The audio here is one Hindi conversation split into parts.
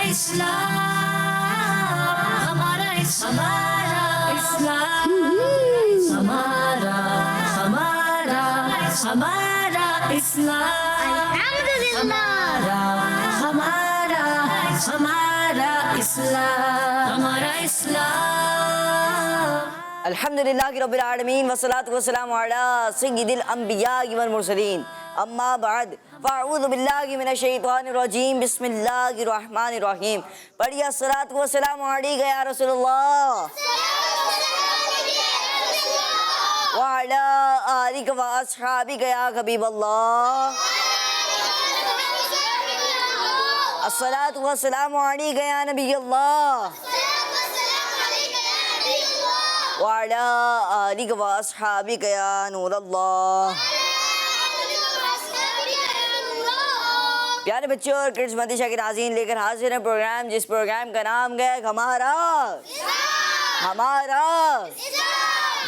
इस्लाम, हमारा इस्लाम, हमारा हमारा इस्लाम, हमारा हमारा हमारा इस्लाम, हमारा इस्लाम। अल्हम्दुलिल्लाहि रब्बिल आलमीन वस्सलातु वस्सलामु अला सय्यिदिल अंबिया वल मुरसलीन अम्मा बाद फ़अऊज़ु बिल्लाहि मिनश शैतानिर रजीम बिस्मिल्लाहिर रहमानिर रहीम। पढ़िए अस्सलातु वस्सलामु अलैका या रसूलल्लाह व अला आलिका व अस्हाबिका या हबीबल्लाह। अस्सलातु वस्सलामु अलैका या नबियल्लाह व अला आलिका व अस्हाबिका या नूरल्लाह। प्यारे बच्चों और किड्स मदीशा के नाज़रीन लेकर हाजिर है प्रोग्राम, जिस प्रोग्राम का नाम है हमारा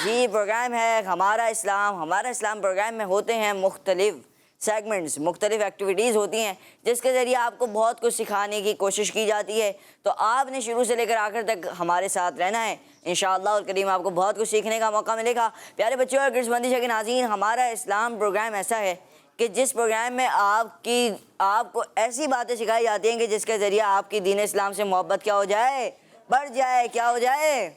जी प्रोग्राम है हमारा इस्लाम। हमारा इस्लाम प्रोग्राम में होते हैं मुख्तलिफ सेगमेंट्स, मुख्तलिफ एक्टिविटीज़ होती हैं जिसके ज़रिए आपको बहुत कुछ सिखाने की कोशिश की जाती है। तो आपने शुरू से लेकर आखिर तक हमारे साथ रहना है। इंशाअल्लाह और करीम आपको बहुत कुछ सीखने का मौका मिलेगा। प्यारे बच्चों और किड्स मदीशा के नाज़रीन, हमारा इस्लाम प्रोग्राम ऐसा है कि जिस प्रोग्राम में आपको ऐसी बातें सिखाई जाती हैं कि जिसके ज़रिए आपकी दीन इस्लाम से मोहब्बत क्या हो जाए, बढ़ जाए। क्या हो जाए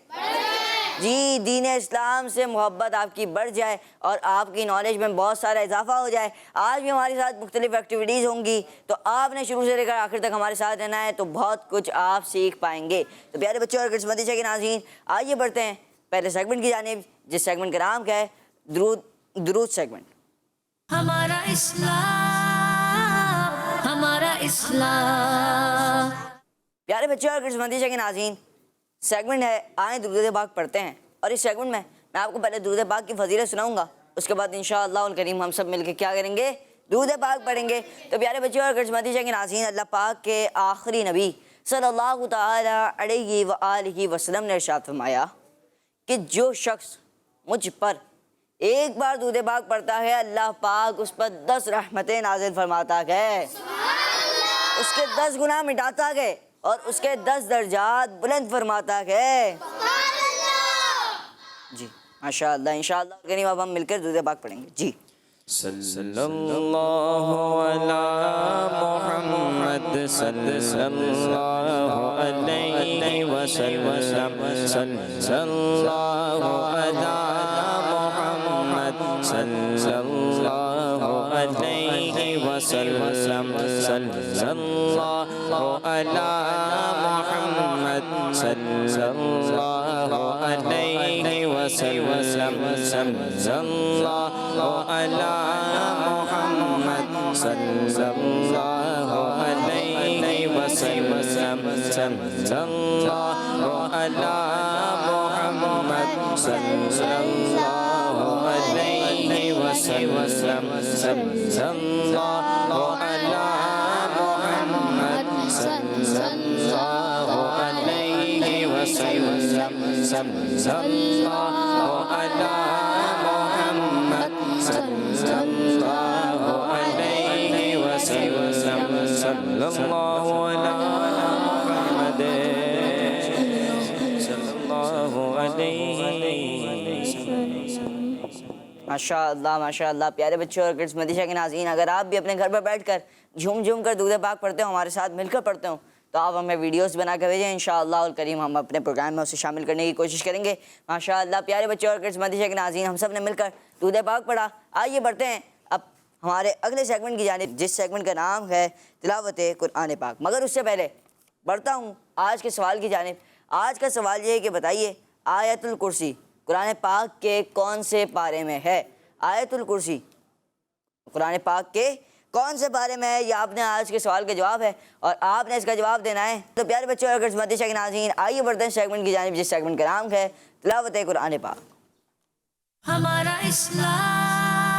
जी, दीन इस्लाम से मोहब्बत आपकी बढ़ जाए और आपकी नॉलेज में बहुत सारा इजाफा हो जाए। आज भी हमारे साथ मुख्तलिफ एक्टिविटीज़ होंगी, तो आपने शुरू से लेकर आखिर तक हमारे साथ रहना है, तो बहुत कुछ आप सीख पाएंगे। तो प्यारे बच्चों और किड्स मदीशा के नाज़रीन, आइए बढ़ते हैं पहले सेगमेंट की जानिब, जिस सेगमेंट का नाम क्या है दुरूद सेगमेंट। हमारा इस्लाम, हमारा इस्लाम। प्यारे बच्चों और किड्स मदीशा के नाज़रीन, सेगमेंट है आए दुरूद पाक पढ़ते हैं। और इस सेगमेंट में मैं आपको पहले दुरूद पाक की फजीलत सुनाऊंगा, उसके बाद इंशाअल्लाह उल करीम हम सब मिलकर क्या करेंगे, दुरूद पाक पढ़ेंगे। तो प्यारे बच्चों और किड्स मदीशा के नाज़रीन, अल्लाह पाक के आखिरी नबी सल्लल्लाहु तआला अलैहि व आलिहि वसल्लम ने इरशाद फरमाया कि जो शख्स मुझ पर एक बार दुरूद पाक पढ़ता है, अल्लाह पाक उस पर 10 रहमतें नाज़िल फरमाता है, उसके 10 गुनाह मिटाता है और उसके 10 दर्जात बुलंद फरमाता है जी। माशाअल्लाह। इंशाअल्लाह करीम अब हम मिलकर दुरूद पाक पढ़ेंगे जी। सल्लल्लाहु अला मुहम्मद सल्लल्लाहु अलैहि वसल्लम, सल्लल्लाहु अला मुहम्मद सल्लल्लाहु अलैहि वसल्लम, सल्लल्लाहु अला मुहम्मद सल्लल्लाहु अलैहि वसल्लम, सल्लल्लाहु अला मुहम्मद सल्लल्लाहु अलैहि वसल्लम, सल्लल्लाहु अला मुहम्मद सल्लल्लाहु अलैहि वसल्लम, सल्लल्लाहु अला मुहम्मद सल्लल्लाहु अलैहि वसल्लम, सल्लल्लाहु अला मुहम्मद सल्लल्लाहु अलैहि वसल्लम, सल्लल्लाहु अला मुहम्मद सल्लल्लाहु अलैहि वसल्लम। माशाअल्लाह माशाअल्लाह। प्यारे बच्चों और किड्स मदीशा के नाज़रीन, अगर आप भी अपने घर पर बैठकर झूम झूम कर दुरूद पाक पढ़ते हो, हमारे साथ मिलकर पढ़ते हो, तो आप हमें वीडियोस बना कर भेजें। इंशाअल्लाह और करीम हम अपने प्रोग्राम में उसे शामिल करने की कोशिश करेंगे। माशाअल्लाह। प्यारे बच्चों और किड्स मदीशा के नाज़रीन, हम सब ने मिलकर दुरूद पाक पढ़ा। आइए बढ़ते हैं अब हमारे अगले सेगमेंट की जानिब, जिस सेगमेंट का नाम है तिलावत कुरान पाक। मगर उससे पहले बढ़ता हूँ आज के सवाल की जानिब। आज का सवाल ये है कि बताइए आयतुल कुर्सी कुरान पाक के कौन से पारे में है। आयतुल कुर्सी कुरान पाक के कौन से पारे में है, ये आपने आज के सवाल का जवाब है और आपने इसका जवाब देना है। तो प्यारे बच्चों और किड्स मदीशा के नाज़रीन, आइए बढ़ते हैं सेगमेंट की जानिब, जिस सेगमेंट का नाम है तिलावत कुरान पाक। हमारा इस्लाम,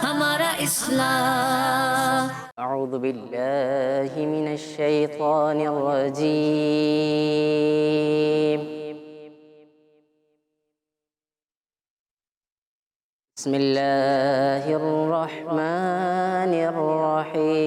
हमारा इस्लाम। अऊज़ु बिल्लाहि मिनश शैतानिर रजीम। बिस्मिल्लाहिर रहमानिर रहीम।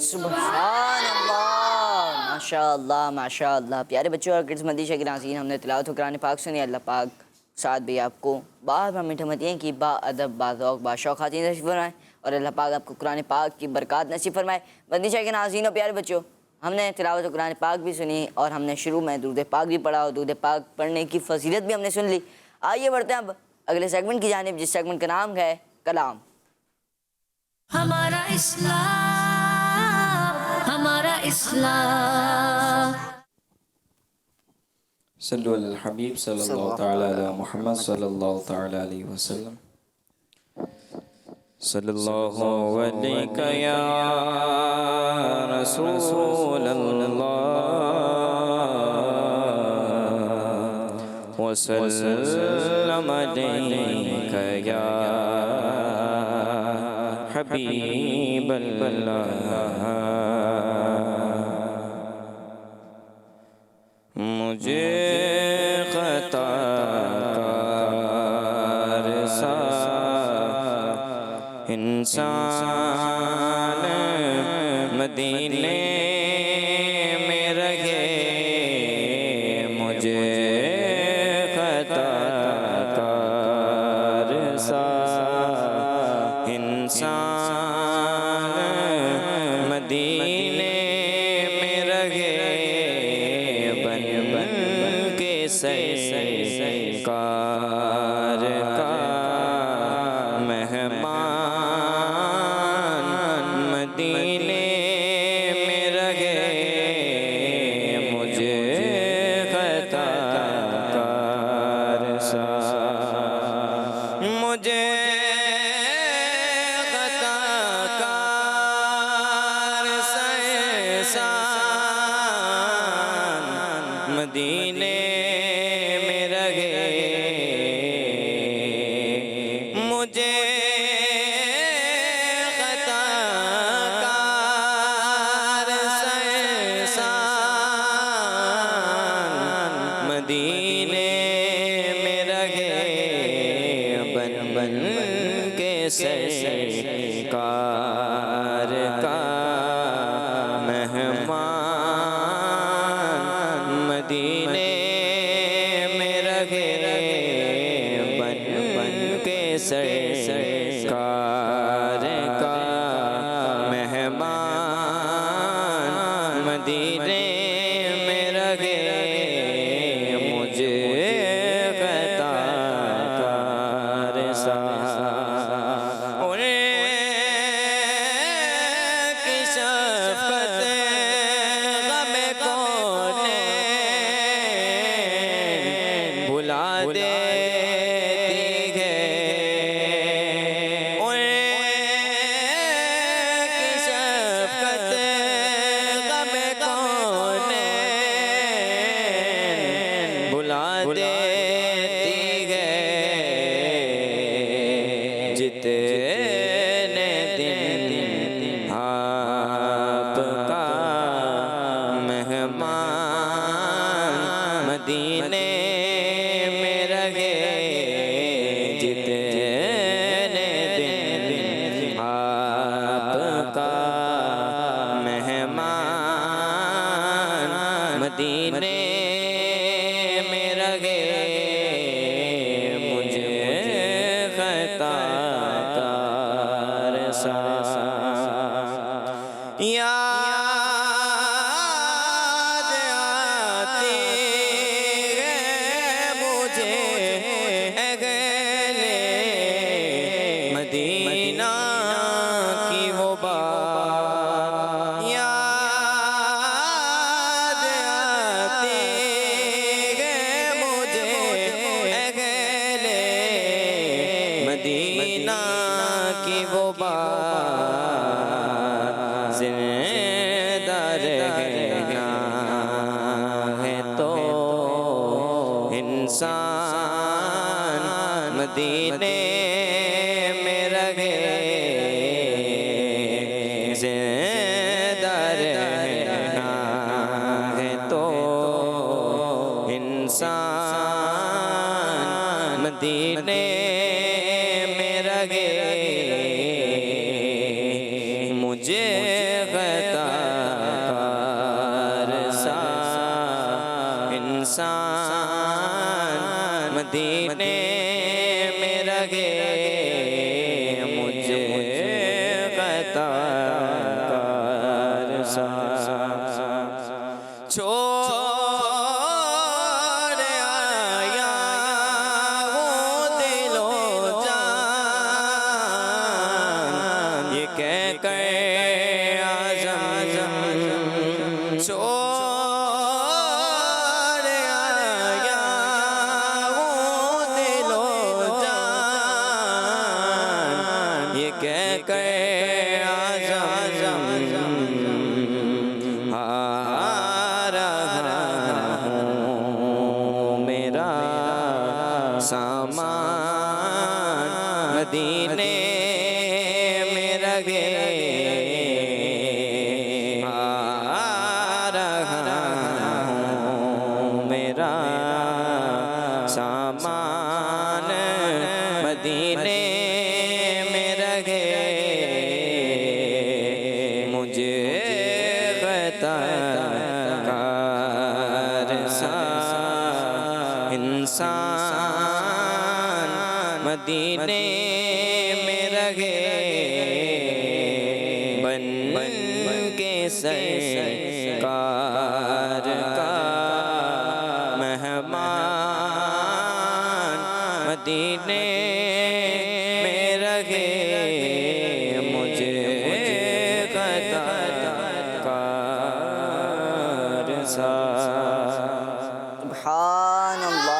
सुभान अल्लाह माशाअल्लाह माशाअल्लाह। प्यारे बच्चों और किड्स मदीशा के नाज़रीन, हमने तिलावत कुरान पाक सुनी। अल्लाह पाक साथ भी आपको बार बार मीठे मतियाँ की बाअदब बाज़ौक़ बाशौक़ ख़ातिन नसीब फरमाए और अल्लाह पाक आपको कुरान पाक की बरकत नसीब फरमाए। मदीशा के नाज़रीन और प्यारे बच्चों, हमने तिलावत कुरान पाक भी सुनी और हमने शुरू में दुरूद पाक भी पढ़ा और दुरूद पाक पढ़ने की फजीलत भी हमने सुन ली। आइए बढ़ते हैं अब अगले सेगमेंट की जानिब, जिस सेगमेंट का नाम है कलाम। हमारा इस्लाम, हमारा इस्लाम। सल्लु अल हबीब सल्लल्लाहु तआला अला मुहम्मद सल्लल्लाहु तआला अलैहि वसल्लम। सल्लल्लाहु अलैका या रसूल अल्लाह व सल्लम अलैका या हबीब अल्लाह मुझे ख़ताकार सा इंसान मदीने में रहे मुझे ख़ताकार सा इंसान मदीने में रहे बन बन के सरकार का मेहमान मदीने में रहे मुझे ख़ताकार सा मुझे ख़ताकार सा इंसान मदीने में रहे मुझे ख़ताकार सा इंसान मदीने में रहे बन बन के सरकार का मेहमान मदीने में रहे बन बन के सरकार का मेहमान मदीने में रहे मुझे ख़ताकार सा की शफ़क़त ग़म कौने भुला देती है की शफ़क़त ग़म कौने भुला देती है जितने दिन आपका मेहमान मदीने में रहे जितने दिन आपका मेहमान मदीने में रहे मुझे ख़ताकार सा याद आती है मुझे अगले मदीना की वो बात याद आती है मुझे अगले मदीना की वो बात ज़िंदा रहना है तो इंसान मदीने में रहे ज़िंदा रहना है तो इंसान मदीने में रहे मुझे ख़ताकार सा इंसान मदीने में रहे मुझे ख़ताकार सा छोड़ आया वो दिलो जान ये कह कर आज़म छोड़ आया वो दिलो जान ये कह कर आज़म आ रहा इंसान मदीने में रहे बन के सरकार का मेहमान मदीने में रहे मुझे सुभानअल्लाह,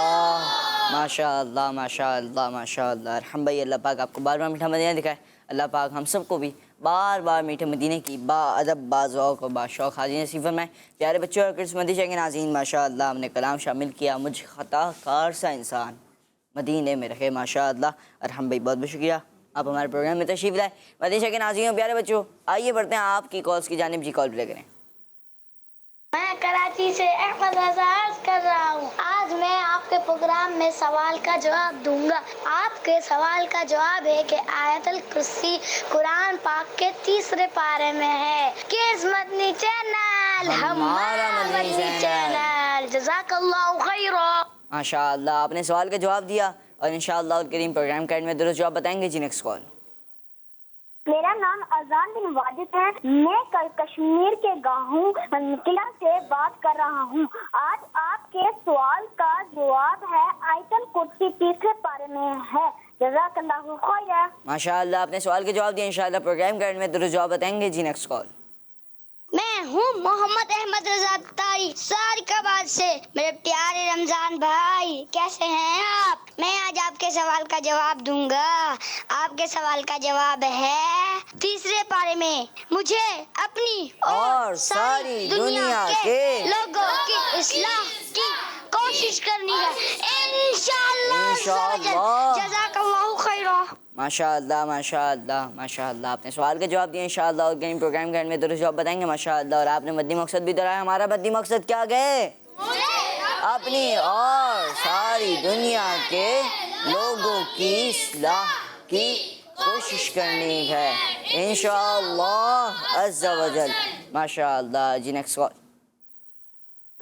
माशाअल्लाह माशाअल्लाह माशाअल्लाह। अरहम भाई, अल्लाह पाक आपको बार बार मीठा मदीना दिखाए। अल्लाह पाक हम सबको भी बार बार मीठे मदीने की बाअदब बाज़ौक़ और बाशौक़ हाज़िरी नसीब फरमाए। प्यारे बच्चों और किस्मती के नाज़रीन, माशाअल्लाह हमने कलाम शामिल किया, मुझ ख़ताकार सा इंसान मदीने में रखे। माशाअल्लाह अरहम भाई, बहुत बहुत शुक्रिया, आप हमारे प्रोग्राम में तशरीफ़ लाए। मदीना के नाज़रीन, प्यारे बच्चों, आइए बढ़ते हैं आपकी कॉल्स की जानिब। जी, कॉल प्ले करें। मैं कराची से अहमद रज़ा अर्ज़ कर रहा हूँ। आज मैं आपके प्रोग्राम में सवाल का जवाब दूंगा। आपके सवाल का जवाब है कि आयतुल कुर्सी कुरान पाक के तीसरे पारे में है। किस मदनी चैनल? हमारा मदनी चैनल। जज़ाकल्लाहु खैरा। माशाअल्लाह, आपने सवाल का जवाब दिया और इंशाअल्लाह करीम प्रोग्राम का एंड में दुरुस्त जवाब बताएंगे। जी, नेक्स्ट कॉल। मेरा नाम अजान बिन वाजिद है। मैं कल कश्मीर के गाँव किला से बात कर रहा हूँ। आज आपके सवाल का जवाब है आयतुल कुर्सी तीसरे पारे में है। जज़ाकल्लाहु खैरा। माशाअल्लाह, आपने सवाल के जवाब दिए, इंशाअल्लाह प्रोग्राम का एंड में दुरुस्त जवाब बताएंगे। जी, नेक्स्ट कॉल। मैं हूँ मोहम्मद अहमद रजा ताई सारिकाबाद से। मेरे प्यारे रमजान भाई, कैसे हैं आप? मैं आज आपके सवाल का जवाब दूंगा। आपके सवाल का जवाब है तीसरे पारे में मुझे अपनी और सारी दुनिया के लोगों की इस्लाह की कोशिश करनी है, इंशाअल्लाह। जज़ाकल्लाहु खैरा। माशाअल्लाह माशाअल्लाह माशाअल्लाह, आपने सवाल का जवाब दिया, इंशाअल्लाह और गेम प्रोग्राम के एंड में दुरुस्त जवाब बताएंगे। माशाअल्लाह, और आपने मद्दी मकसद भी दोहराया। हमारा मद्दी मकसद क्या गए? अपनी और सारी दुनिया के लोगों की इस्लाह की कोशिश करनी है, इंशाअल्लाह अज़्ज़ा वजल। माशाअल्लाह। जी, नेक्स्ट कॉल।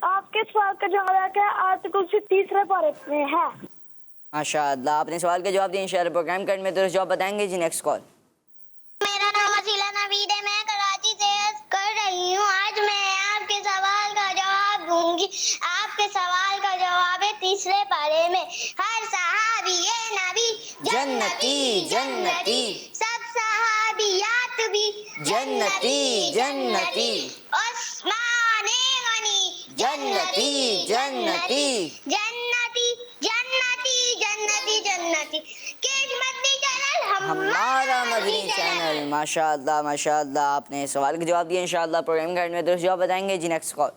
आपके सवाल का जवाब है कि आयतुल कुर्सी तीसरे पारे में है। माशाअल्लाह, आपने सवाल का जवाब दिया, इंशाअल्लाह प्रोग्राम का एंड में दुरुस्त जवाब बताएंगे। जी, नेक्स्ट कॉल। मेरा नाम वसीला नवीद है। मैं कराची से कर रही हूँ। आज मैं आपके सवाल का जवाब दूंगी। आपके सवाल का जवाब है तीसरे पारे में हर सहाबी ये नबी जन्नती जन्नती, सब सहाबियात भी जन्नती जन्नती, उस्माने गनी जन्नती जन्नती, जन्नती जन्नती जन्नती जन्नती। किस मदनी चैनल? हमारा मदनी चैनल। माशाअल्लाह माशाअल्लाह, आपने सवाल का जवाब दिया, इंशाअल्लाह प्रोग्राम का एंड में दुरुस्त जवाब बताएंगे। जी, नेक्स्ट कॉल।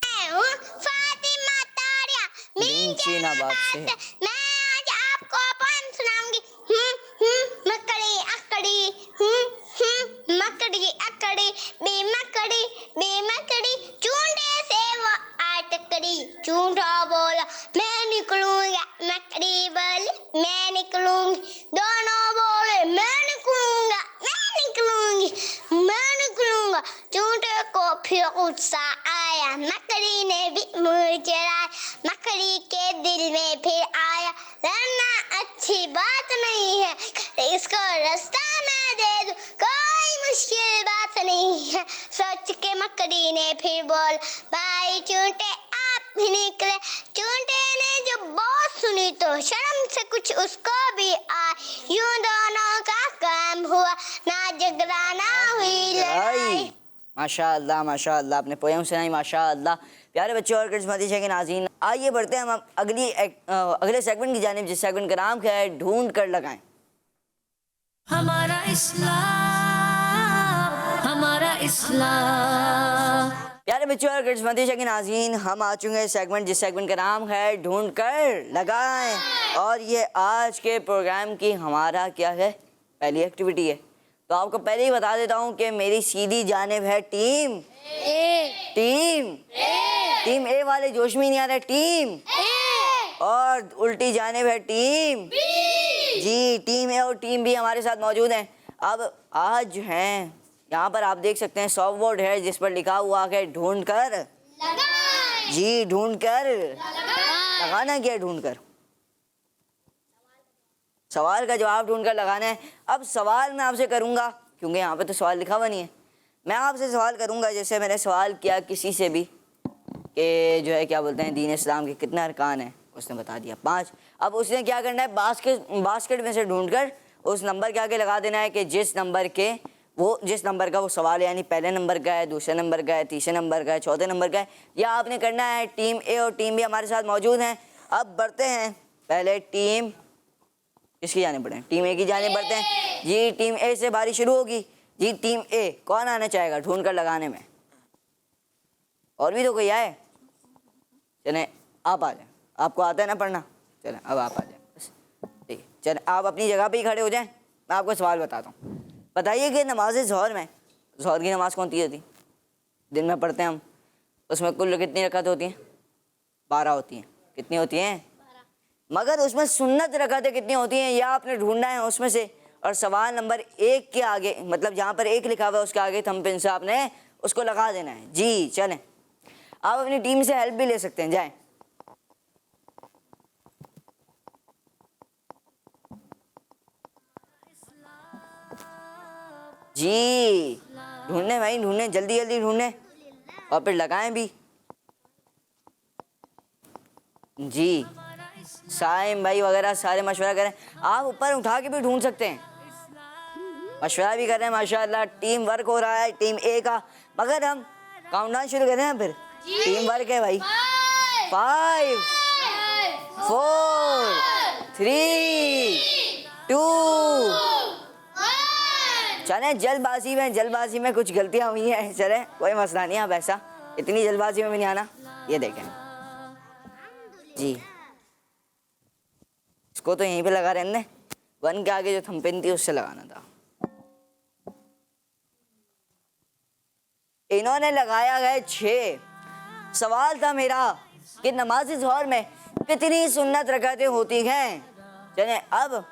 मैं हूँ फातिमा तारिया मीनाबाद से। मैं आज आपको पोएम सुनाऊंगी। मकड़ी अकड़ी, मकड़ी अकड़ी, बेमकड़ी चूंडे से वो अटकड़ी। चूंडा बोला मैं निकलूंगा, मकड़ी बोली मैं निकलूंगी। दोनों बोले मैं निकलूंगा, मैं निकलूंगा। चूंडे को फिर गुस्सा आया, मकड़ी ने भी मुंह चढ़ाया। मकड़ी के दिल में फिर आया लड़ना अच्छी बात नहीं है, इसको रास्ता मैं दे दूं कोई मुश्किल बात नहीं है। सोच के मकड़ी ने फिर बोल भाई चूंटे आप भी निकले। चूंटे ने जब बात सुनी तो शर्म से कुछ उसको भी आया। यूं दोनों का काम हुआ, ना झगड़ा ना हुई लड़ाई। माशाअल्लाह माशाअल्लाह, आपने पोएम सुनाई। माशाअल्लाह। प्यारे बच्चों और किस्मती के नाज़रीन, आइए बढ़ते हैं हम अगले सेगमेंट की जानिब, जिस सेगमेंट का नाम क्या है ढूंढ कर लगाएं। हमारा इस्लाम, हमारा इस्लाम। प्यारे बच्चों और किस्मती के नाज़रीन, हम आ चुके हैं सेगमेंट, जिस सेगमेंट का नाम है ढूंढ कर लगाएं। और ये आज के प्रोग्राम की हमारा क्या है, पहली एक्टिविटी है। तो आपको पहले ही बता देता हूँ कि मेरी सीधी जानिब है टीम ए वाले जोश में नहीं आ रहा, टीम और उल्टी जानिब है टीम जी, टीम ए और टीम बी हमारे साथ मौजूद हैं। अब आज जो हैं यहाँ पर आप देख सकते हैं सॉफ्ट बोर्ड है जिस पर लिखा हुआ है ढूंढ कर जी, ढूंढ कर लगाना क्या है ढूंढ कर, सवाल का जवाब ढूंढ कर लगाना है। अब सवाल मैं आपसे करूंगा, क्योंकि यहाँ पे तो सवाल लिखा हुआ नहीं है, मैं आपसे सवाल करूंगा जैसे मैंने सवाल किया किसी से भी कि जो है क्या बोलते हैं दीन इस्लाम के कितने अरकान हैं, उसने बता दिया 5। अब उसने क्या करना है, बास्केट में से ढूंढकर उस नंबर के आगे लगा देना है कि जिस नंबर का वो सवाल, यानी पहले नंबर का है, दूसरे नंबर का है, तीसरे नंबर का है, चौथे नंबर का है, या आपने करना है। टीम ए और टीम बी हमारे साथ मौजूद हैं। अब बढ़ते हैं, पहले टीम किसकी जाने बढ़े, टीम ए की जाने बढ़ते हैं जी। टीम ए से बारी शुरू होगी जी। टीम ए कौन आना चाहेगा ढूंढ कर लगाने में, और भी तो कोई आए, चले आप आ जाए, आपको आता है ना पढ़ना, चले अब आप आ जाए बस, ठीक है। चले आप अपनी जगह पे ही खड़े हो जाएं, मैं आपको सवाल बताता हूँ। बताइए कि नमाज ज़ोहर में, ज़ोहर की नमाज़ कौन सी होती, दिन में पढ़ते हैं हम, उसमें कुल कितनी रकात होती हैं, 12 होती हैं। कितनी होती हैं, मगर उसमें सुन्नत रकातें कितनी होती हैं, या आपने ढूंढना है उसमें से। और सवाल नंबर 1 के आगे, मतलब जहाँ पर 1 लिखा हुआ है उसके आगे थंब पिन से आपने उसको लगा देना है जी। चलें, आप अपनी टीम से हेल्प भी ले सकते हैं, जाएं। जी ढूंढने भाई, ढूंढने, जल्दी जल्दी ढूंढने, और फिर लगाएं भी जी। साइम भाई वगैरह सारे मशवरा करें, आप ऊपर उठा के भी ढूंढ सकते हैं, मशवरा भी कर रहे हैं माशाल्लाह। टीम वर्क हो रहा है टीम ए का, मगर हम काउंटडाउन शुरू करें हैं फिर। टीम वर्क है भाई, 5 4 3 2 चले। जल्दबाजी में कुछ गलतियां हुई हैं, चले कोई मसला नहीं, आप ऐसा इतनी जल्दबाजी में भी नहीं आना। ये देखें जी, इसको तो यहीं पे लगा रहने, 1 के आगे जो थंब पिन थी उससे लगाना था। इन्होंने लगाया है 6। सवाल था मेरा कि नमाज ज़ोहर में कितनी सुन्नत रकातें होती हैं। चले अब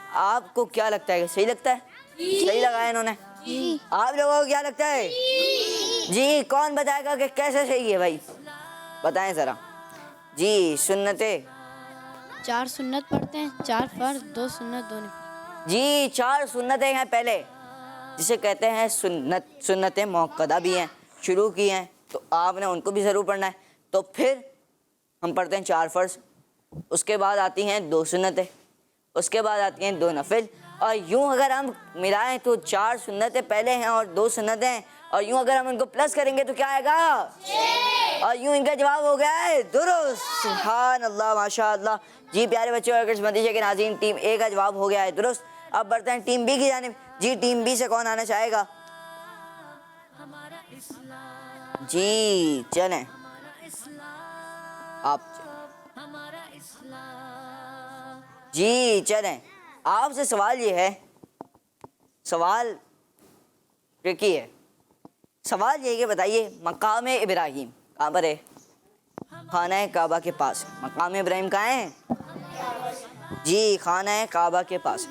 आपको क्या लगता है, सही लगता है, सही लगाया इन्होंने, आप लोगों को क्या लगता है जी? कौन बताएगा कि कैसे सही है भाई, बताएं जरा जी। सुन्नतें 4 सुन्नत पढ़ते हैं, 4 फर्ज, 2 सुन्नत, 2 नफिल जी। 4 सुन्नतें हैं पहले, जिसे कहते हैं सुन्नत, सुन्नतें मुअक्कदा भी हैं, शुरू की हैं, तो आपने उनको भी ज़रूर पढ़ना है। तो फिर हम पढ़ते हैं 4 फ़र्ज़, उसके बाद आती हैं 2 सुन्नतें, उसके बाद आती हैं 2 नफिल, और यूँ अगर हम मिलाएं तो 4 सुन्नतें पहले हैं और 2 सुन्नतें हैं, और यूँ अगर हम इनको प्लस करेंगे तो क्या आएगा, और यूँ इनका जवाब हो गया है दुरुस्त। सुभान अल्लाह, माशा अल्लाह जी। प्यारे बच्चों और मदीशे के नाज़रीन, टीम ए का जवाब हो गया है दुरुस्त। अब बढ़ते हैं टीम बी की जानिब जी। टीम बी से कौन आना चाहेगा जी? चलें आप जी, चलें। आपसे सवाल ये है, सवाल ट्रिकी है, सवाल ये है कि बताइए मकाम इब्राहिम कहाँ पर है? खाना काबा के पास। मकाम इब्राहिम कहाँ है जी? खाना काबा के पास।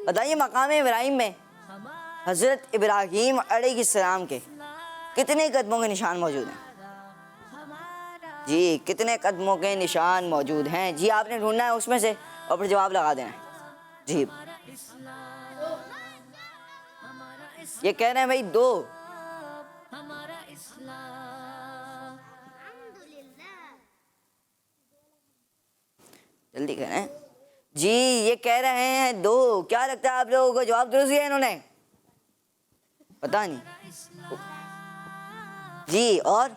बताइए मकाम इब्राहिम में हज़रत इब्राहीम अलैहिस्सलाम के कितने कदमों के निशान मौजूद हैं जी? कितने कदमों के निशान मौजूद हैं जी? आपने ढूंढना है उसमें से और फिर जवाब लगा देना है जी। ये कह रहे हैं भाई 2। जल्दी कह रहे हैं जी, ये कह रहे हैं 2। क्या लगता है आप लोगों को जवाब दुरुस्त दिया इन्होंने? पता नहीं जी, और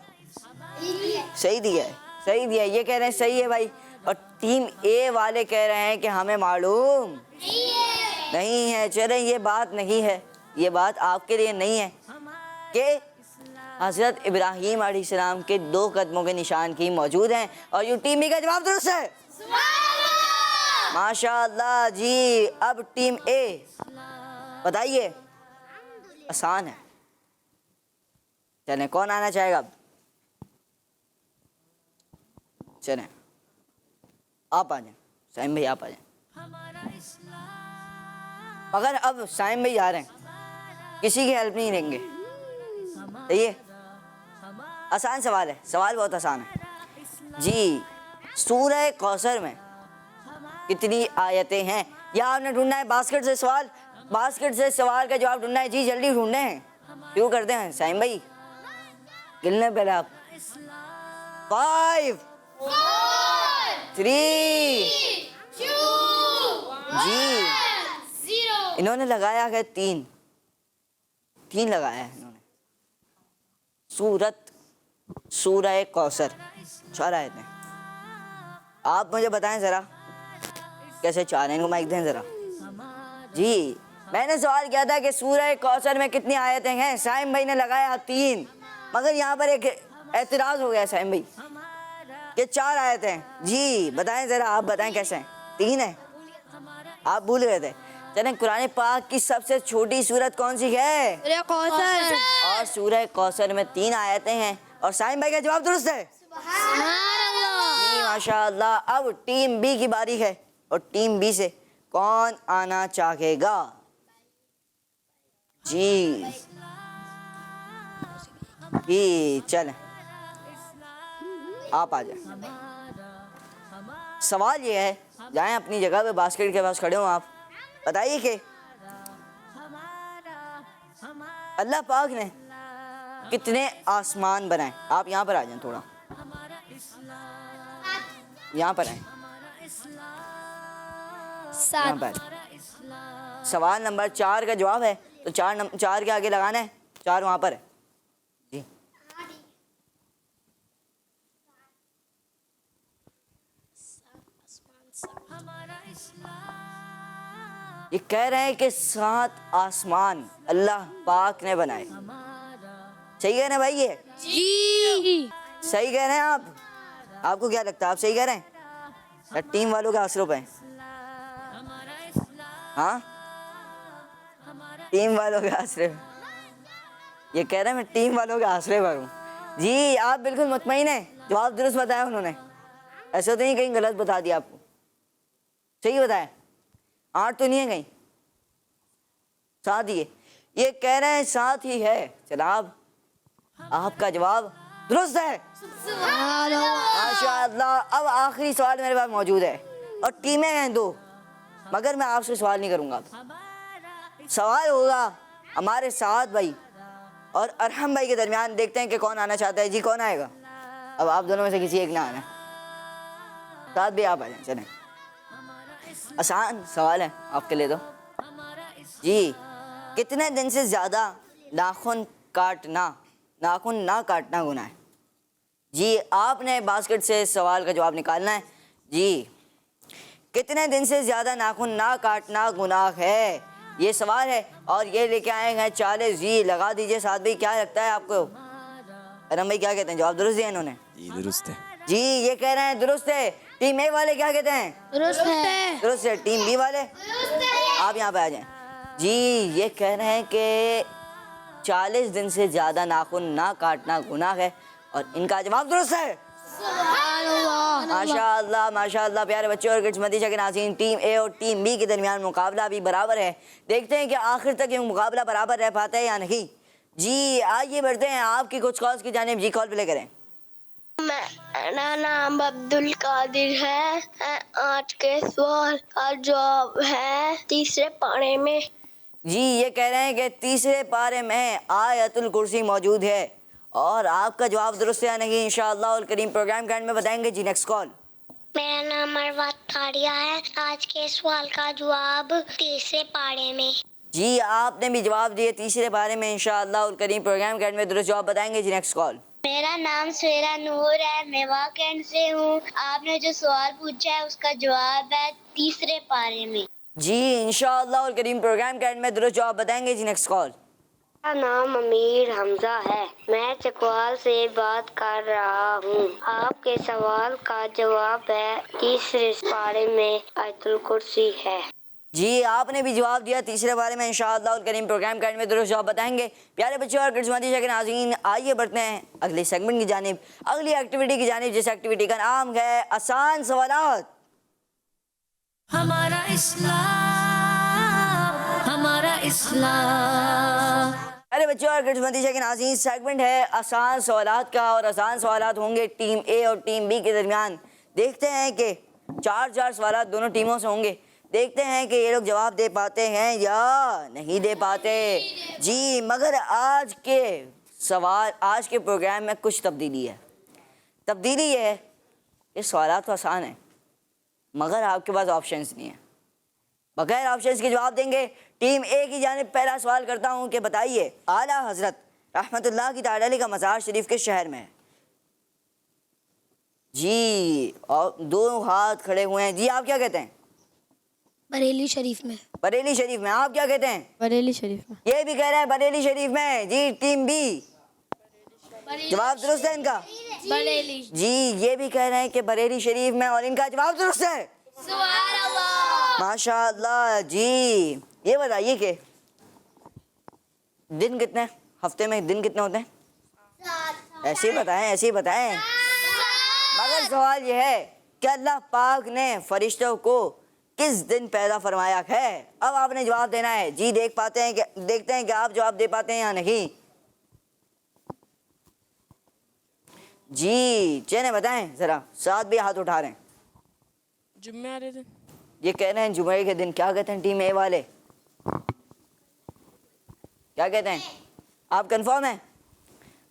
सही दिया है, सही दिया है। ये कह रहे हैं सही है भाई, और टीम ए वाले कह रहे हैं कि हमें मालूम नहीं है। चले, ये बात नहीं है, ये बात आपके लिए नहीं है कि हज़रत इब्राहीम अलैहिस्सलाम के 2 कदमों के निशान की मौजूद हैं, और यू टीम बी का जवाब दुरुस्त है। माशाअल्लाह जी। अब टीम ए बताइए, आसान है, चलें कौन आना चाहेगा अब? चलें आप आ जाएं, साइम भाई आप आ जाएं। मगर अब साइम भाई आ रहे हैं, किसी की हेल्प नहीं लेंगे, सही है? आसान सवाल है, सवाल बहुत आसान है। जी, सूरह कौसर में कितनी आयतें हैं? या आपने ढूंढना है बास्केट से सवाल, बास्केट से सवाल का जवाब ढूंढना है। जी जल्दी ढूंढने हैं, शुरू करते हैं साइम भाई, गिनने पहले आप। 5 3 जी, इन्होंने लगाया है 3 लगाया है इन्होंने। सूरह कौसर 4 आयतें। आप मुझे बताएं जरा कैसे 4 हैं? इनको माइक दें जरा। जी, मैंने सवाल किया था कि सूरह कौसर में कितनी आयतें हैं? साइम भाई ने लगाया 3, मगर यहाँ पर एक एतराज हो गया साइम भाई कि 4 आयतें हैं। जी बताएं जरा, आप बताएं कैसे हैं? 3 है, आप भूल गए थे। चलें, कुरान पाक की सबसे छोटी सूरत कौन सी है? कौसर। और सूरह कौसर में 3 आयतें हैं और साइम भाई का जवाब दुरुस्त है। जी माशाअल्लाह। अब टीम बी की बारी है और टीम बी से कौन आना चाहेगा? जी चलें, आप आ जाए। सवाल ये है, जाएं अपनी जगह पे, बास्केट के पास खड़े हो आप, बताइए कि अल्लाह पाक ने कितने आसमान बनाए? आप यहाँ पर आ जाएं, थोड़ा यहाँ पर आए, यहाँ पर। सवाल नंबर 4 का जवाब है तो 4 के आगे लगाना है, 4 वहाँ पर है। जी ये कह रहे हैं कि 7 आसमान अल्लाह पाक ने बनाए। सही कह रहे हैं भाई? ये जी सही कह रहे हैं आप? आपको क्या लगता है, आप सही कह रहे हैं या टीम वालों के आसरों पे? हाँ, टीम वालों के आसरे पे। ये कह रहे हैं मैं टीम वालों के आसरे पर हूँ। जी आप बिल्कुल मुतमईन हैं, जवाब दुरुस्त बताया उन्होंने, ऐसा तो नहीं कहीं गलत बता दिया आपको, सही बताया। 8 तो नहीं है कहीं, 7 ही है। ये कह रहे हैं 7 ही है। जनाब आपका जवाब दुरुस्त है, माशाअल्लाह। अब आखिरी सवाल मेरे पास मौजूद है और टीमें हैं 2, मगर मैं आपसे सवाल नहीं करूंगा। सवाल होगा हमारे साथ भाई और अरहम भाई के दरमियान। देखते हैं कि कौन आना चाहता है। जी कौन आएगा? अब आप दोनों में से किसी एक ने आना है। साथ भी आप आ जाएं। चलें, आसान सवाल है आपके लिए तो। जी, कितने दिन से ज़्यादा नाखून ना काटना गुनाह है? जी आपने बास्केट से सवाल का जवाब निकालना है। जी, कितने दिन से ज़्यादा नाखून ना काटना गुनाह है, ये सवाल है। और ये लेके आए हैं 40। जी लगा दीजिए साथ भाई, क्या लगता है आपको? अरम भाई क्या कहते हैं? जवाब दुरुस्त दिया इन्होंने? जी दुरुस्त है। जी ये कह रहे हैं दुरुस्त है। टीम ए वाले क्या कहते हैं? दुरुस्त है। दुरुस्त है। टीम बी वाले आप यहाँ पे आ जाएं। जी ये कह रहे हैं कि 40 दिन से ज़्यादा नाखून ना काटना गुनाह है और इनका जवाब दुरुस्त है। माशाअल्लाह माशाअल्लाह। प्यारे बच्चों और किस्मतीशा के नाज़रीन, टीम ए और टीम बी के दरमियान मुकाबला भी बराबर है। देखते हैं कि आखिर तक ये मुकाबला बराबर रह पाता है या नहीं। जी आइए बढ़ते हैं आपकी कुछ कॉल्स की जानिब। जी कॉल प्ले करें। मेरा नाम अब्दुल कादिर है। आज के सवाल का जवाब है तीसरे पारे में। जी ये कह रहे हैं कि तीसरे पारे में आयतुल कुर्सी मौजूद है और आपका जवाब दुरुस्त है या नहीं, इंशाअल्लाह उल करीम प्रोग्राम के एंड में बताएंगे। जी नेक्स्ट कॉल। मेरा नाम अरवात तारिया है। आज के सवाल का जवाब तीसरे पारे में। जी आपने भी जवाब दिए तीसरे पारे में, इंशाअल्लाह उल करीम प्रोग्राम के एंड में दुरुस्त जवाब बताएंगे। जी नेक्स्ट कॉल। मेरा नाम सुहेरा नूर है, मैं वाकई से हूँ। आपने जो सवाल पूछा है उसका जवाब है तीसरे पारे में। जी इंशाअल्लाह उल करीम प्रोग्राम के एंड में दुरुस्त जवाब बताएंगे। जी नेक्स्ट कॉल। मेरा नाम अमीर हमजा है, मैं चकवाल से बात कर रहा हूँ। आपके सवाल का जवाब है तीसरे पारे में आयतुल कुर्सी है। जी आपने भी जवाब दिया तीसरे बारे में, इंशाअल्लाह उल करीम प्रोग्राम के एंड में दुरुस्त जवाब बताएंगे। प्यारे बच्चों और किस्मतीशा के नाज़रीन, आइए बढ़ते हैं अगले सेगमेंट की जानिब, अगली एक्टिविटी की जानिब, जिस एक्टिविटी का नाम है आसान सवालात। हमारा इस्लाम। अरे प्यारे बच्चों और किस्मती के नाज़रीन, सेगमेंट है आसान सवालात का और आसान सवालात होंगे टीम ए और टीम बी के दरमियान। देखते हैं कि चार सवालात दोनों टीमों से होंगे। देखते हैं कि ये लोग जवाब दे पाते हैं या नहीं दे पाते। जी, मगर आज के प्रोग्राम में कुछ तब्दीली है। तब्दीली ये है कि सवालात तो आसान है मगर आपके पास ऑप्शंस नहीं है। बगैर ऑप्शंस के जवाब देंगे। टीम ए की जानिब पहला सवाल करता हूँ कि बताइए, आला हजरत रहमतुल्लाह की ताला अलैह का मज़ार शरीफ किस शहर में है? जी, और दो हाथ खड़े हुए हैं। जी, आप क्या कहते हैं? बरेली शरीफ में। बरेली शरीफ में। आप क्या कहते हैं? बरेली शरीफ में। ये भी कह रहे हैं बरेली शरीफ में। जी, टीम बी, जवाब दुरुस्त है इनका? बरेली। जी, ये भी कह रहे हैं कि बरेली शरीफ में और इनका जवाब दुरुस्त है। माशाअल्लाह। जी, ये बताइए कि दिन कितने, हफ्ते में दिन कितने होते हैं? ऐसे ही बताएं। मगर सवाल ये है कि अल्लाह पाक ने फरिश्तों को किस दिन पैदा फरमाया है? अब आपने जवाब देना है। जी, देखते हैं कि आप जवाब दे पाते हैं या नहीं। जी, चलिए बताएं ज़रा। साथ भी हाथ उठा रहे हैं। जुम्मे आ रहे थे। ये कह रहे हैं जुमे के दिन। क्या कहते हैं टीम ए वाले? क्या कहते हैं? आप कंफर्म हैं?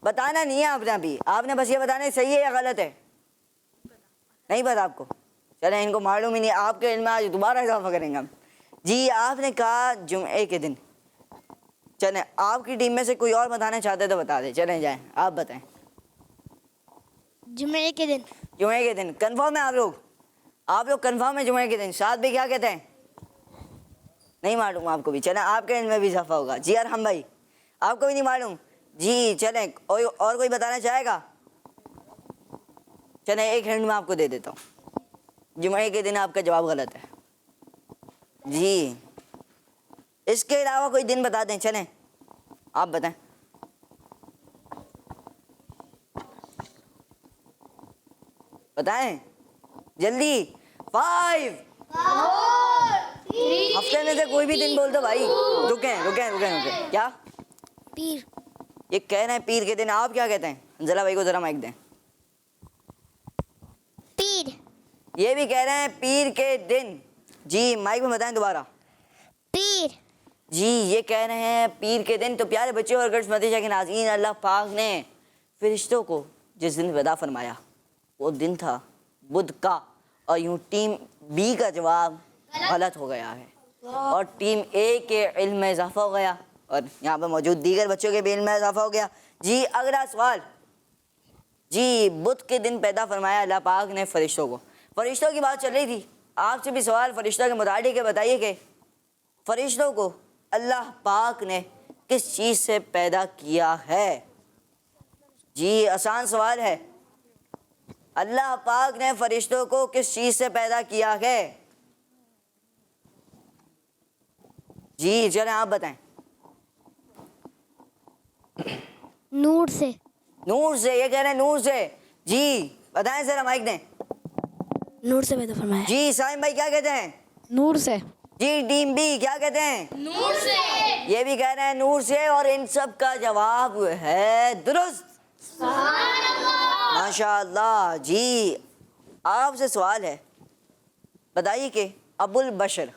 बताना नहीं है आपने अभी, आपने बस ये बताना है सही है या गलत है। नहीं पता आपको? चले, इनको मालूम ही नहीं। आपके इल्म में आज दोबारा इजाफा करेंगे हम। जी, आपने कहा जुमे के दिन। चलें, आपकी टीम में से कोई और बताना चाहते तो बता दें। चलें जाएं, आप बताएं। जुमे के दिन। जुमे के दिन कंफर्म है आप लोग? आप लोग कंफर्म है जुमे के दिन? साथ भी क्या कहते हैं? नहीं मालूम आपको भी? चलें, आपके इल्म में भी इजाफा होगा। जी अरहम भाई, आपको भी नहीं मालूम? जी, चलें, और कोई बताना चाहेगा? चलें, एक हिंट मैं आपको दे देता हूँ। जुमे के दिन आपका जवाब गलत है। जी, इसके अलावा कोई दिन बता दें। चलें, आप बताएं। बताएं जल्दी। 5 हफ्ते में से कोई भी दिन बोल दो भाई। रुकें। क्या? पीर। ये कह रहे हैं पीर के दिन। आप क्या कहते हैं? अंजला भाई को जरा माइक दें। पीर। ये भी कह रहे हैं पीर के दिन। जी, माइक में बताएं दोबारा। पीर। जी, ये कह रहे हैं पीर के दिन। तो प्यारे बच्चों और गर्ल्स के नाज़रीन, अल्लाह पाक ने फरिश्तों को जिस दिन पैदा फरमाया वो दिन था बुध का। और यूँ टीम बी का जवाब गलत हो गया है और टीम ए के इल्म में इजाफा हो गया और यहाँ पर मौजूद दीगर बच्चों के भी इल्म में इजाफा हो गया। जी, अगला सवाल। जी, बुध के दिन पैदा फरमाया अल्लाह पाक ने फरिश्तों को। फरिश्तों की बात चल रही थी, आपसे भी सवाल फरिश्तों के मुताबिक है। बताइए कि फरिश्तों को अल्लाह पाक ने किस चीज़ से पैदा किया है? जी, आसान सवाल है। अल्लाह पाक ने फरिश्तों को किस चीज़ से पैदा किया है? जी, चलें, आप बताएं। नूर से। नूर से। ये कह रहे हैं नूर से। जी, बताएं ज़रा, माइक दें। नूर से पैदा फरमाया। जी, साइम भाई क्या कहते हैं? नूर से। जी, टीम बी क्या कहते हैं? नूर से। ये भी कह रहे हैं नूर से और इन सब का जवाब है दुरुस्त। माशाअल्लाह। जी, आपसे सवाल है, बताइए कि अबुल बशर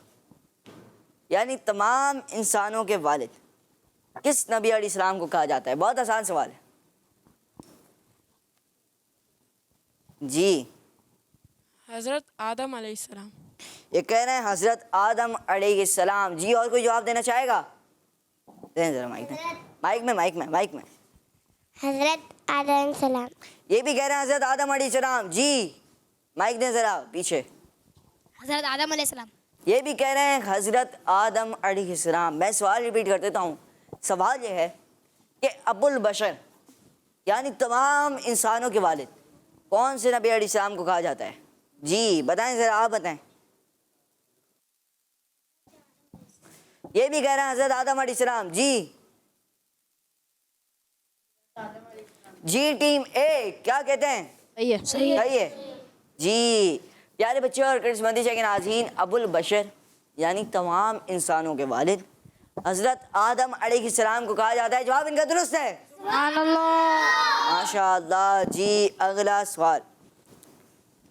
यानी तमाम इंसानों के वालिद किस नबी अलैहिस्सलाम को कहा जाता है? बहुत आसान सवाल है। जी, हज़रत आदम अलैहिस्सलाम। ये कह रहे हैं हज़रत आदम अलैहिस्सलाम। जी, और कोई जवाब देना चाहेगा? दें ज़रा माइक में। माइक में। हजरत आदम सलाम। ये भी कह रहे हैं हज़रत आदम अलैहिस्सलाम। जी, माइक दें ज़रा पीछे। हजरत आदम अलैहिस्सलाम। ये भी कह रहे हैं हज़रत आदम अलैहिस्सलाम। मैं सवाल रिपीट कर देता हूँ। सवाल ये है कि अबुल बशर यानी तमाम इंसानों के वालिद कौन से नबी अलैहिस्सलाम को कहा जाता है? जी, बताएं ज़रा, आप बताएं। ये भी कह रहे हैं हज़रत आदम अलैहिस्सलाम। जी, टीम ए क्या कहते हैं? सही है। जी, प्यारे बच्चों और करिश्मती के नाज़रीन, अबुल बशर यानी तमाम इंसानों के वालिद हजरत आदम अलैहिस्सलाम को कहा जाता है। जवाब इनका दुरुस्त है। माशाअल्लाह जी। अगला सवाल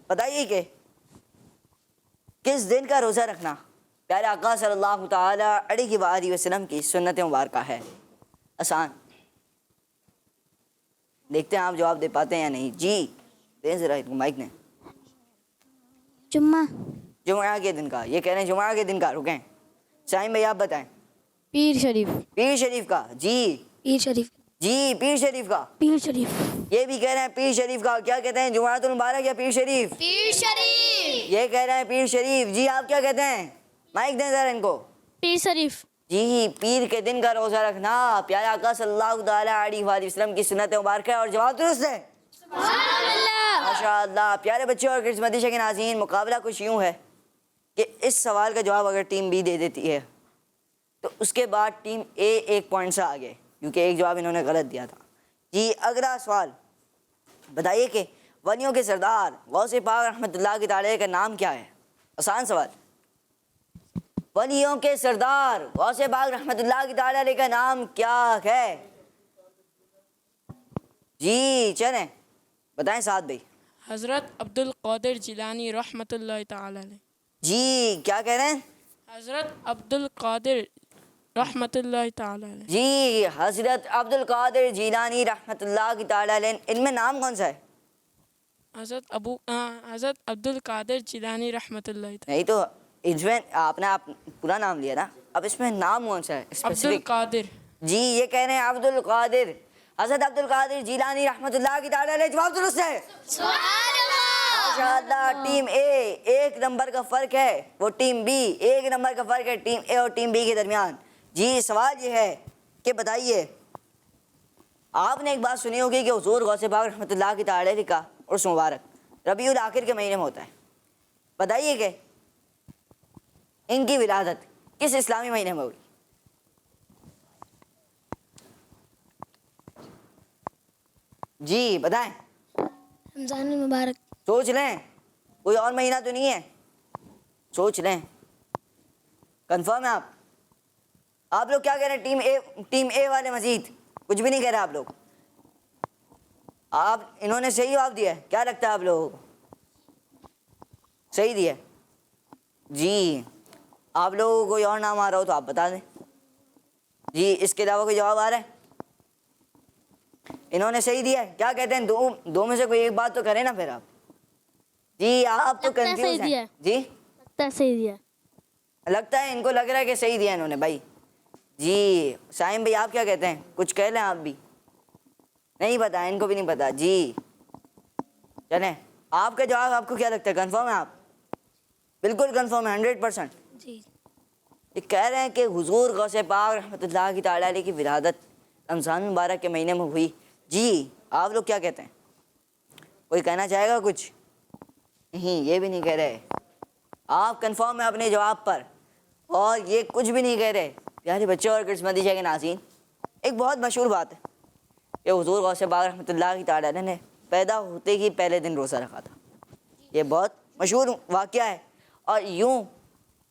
बताइए कि किस दिन का रोज़ा रखना प्यारे आका सल्लल्लाहु ताला अलैहि वसल्लम की सुन्नत मुबारक है? आसान, देखते हैं आप जवाब दे पाते हैं या नहीं। जी दें ज़रा इनको माइक ने। जुम्मा। जुमा के दिन का, ये कह रहे हैं जुमा के दिन का। रुकें साइम भाई आप बताएं। पीर शरीफ। पीर शरीफ का। जी पीर शरीफ। जी पीर शरीफ का। पीर शरीफ। ये भी कह रहे हैं पीर शरीफ का। क्या कहते हैं, जुमातुल मुबारक या पीर शरीफ? पीर शरीफ। ये कह रहे हैं पीर शरीफ। जी आप क्या कहते हैं? माइक दें जरा इनको। पीर शरीफ। जी पीर के दिन का रोजा रखना प्यारे आका सल्लल्लाहु ताला अलैहि वसल्लम की सुन्नत मुबारक है और जवाब दुरुस्त है। माशाअल्लाह। प्यारे बच्चों और किस्मती के नाज़रीन, मुकाबला कुछ यूँ है कि इस सवाल का जवाब अगर टीम बी दे देती है तो उसके बाद टीम ए 1 पॉइंट से आगे, क्योंकि एक जवाब इन्होंने गलत दिया था। जी अगला सवाल बताइए कि वलियों के सरदार गौसे पाक रहमतुल्लाह की ताला का नाम क्या है? आसान सवाल। वलियों के सरदार गौसे पाक रहमतुल्लाह की ताला का नाम क्या है? जी चलें बताएं साथ भाई। हज़रत अब्दुल कादिर जिलानी रहमतुल्लाह ताला अलैह। जी क्या कह रहे हैं? हज़रत अब्दुल कादिर रहमतुल्लाह ताला अलैह। जी हजरत अब्दुल कादिर जीलानी रहमतुल्लाह की ताला अलैह। इनमें नाम कौन सा है? हज़रत अब्दुल कादिर जिलानी रहमतुल्लाह ताला। नहीं तो इसमें आपने आप पूरा नाम लिया ना, अब इसमें नाम कौन सा है अब्दुल स्पेसिफिक? कादिर। जी ये कह रहे हैं अब्दुल कादिर, हजरत अब्दुल कादिर जीलानी रहमतुल्लाह की ताला अलैह। जवाब दुरुस्त है। माशाअल्लाह। टीम ए 1 नंबर का फर्क है, वो टीम बी 1 नंबर का फर्क है टीम ए और टीम बी के दरमियान। जी सवाल ये है कि बताइए, आपने एक बात सुनी होगी कि हुजूर गौसे पाक रहमतुल्लाह की ताला अलैह का उर्स मुबारक रबीउल आखिर के महीने में होता है। बताइए कि इनकी विलादत किस इस्लामी महीने में हुई? जी बताएं। रमज़ान मुबारक। सोच लें, कोई और महीना तो नहीं है, सोच लें। कंफर्म है आप लोग क्या कह रहे हैं? टीम ए वाले मजीद कुछ भी नहीं कह रहे आप लोग। आप इन्होंने सही जवाब दिया है। क्या लगता है आप लोगों को? सही दिया। जी आप लोगों को कोई और नाम आ रहा हो तो आप बता दें। जी इसके अलावा कोई जवाब आ रहा है? इन्होंने सही दिया है। क्या कहते हैं? दो में से कोई एक बात तो करें ना फिर आप। जी आप तो कंफ्यूज हैं। जी लगता है सही दिया। लगता है इनको लग रहा है कि सही दिया इन्होंने भाई। जी साइम भाई आप क्या कहते हैं? कुछ कह लें आप भी। नहीं पता, इनको भी नहीं पता। जी चलें, आपका जवाब आपको क्या लगता है? कंफर्म है आप? बिल्कुल कंफर्म है 100%। जी ये कह रहे हैं कि हुजूर गौसे पाक रहमतुल्लाह की ताला अलैह की विलादत रमज़ान मुबारक के महीने में हुई। जी आप लोग क्या कहते हैं? कोई कहना चाहेगा कुछ? नहीं, ये भी नहीं कह रहे। आप कंफर्म है अपने जवाब पर और ये कुछ भी नहीं कह रहे। प्यारे बच्चे और किस्मती के नाज़रीन, एक बहुत मशहूर बात है कि हुजूर गौसे पाक रहमतुल्लाह की ताला अलैह ने पैदा होते ही पहले दिन रोज़ा रखा था। ये बहुत मशहूर वाक़या है। और यूँ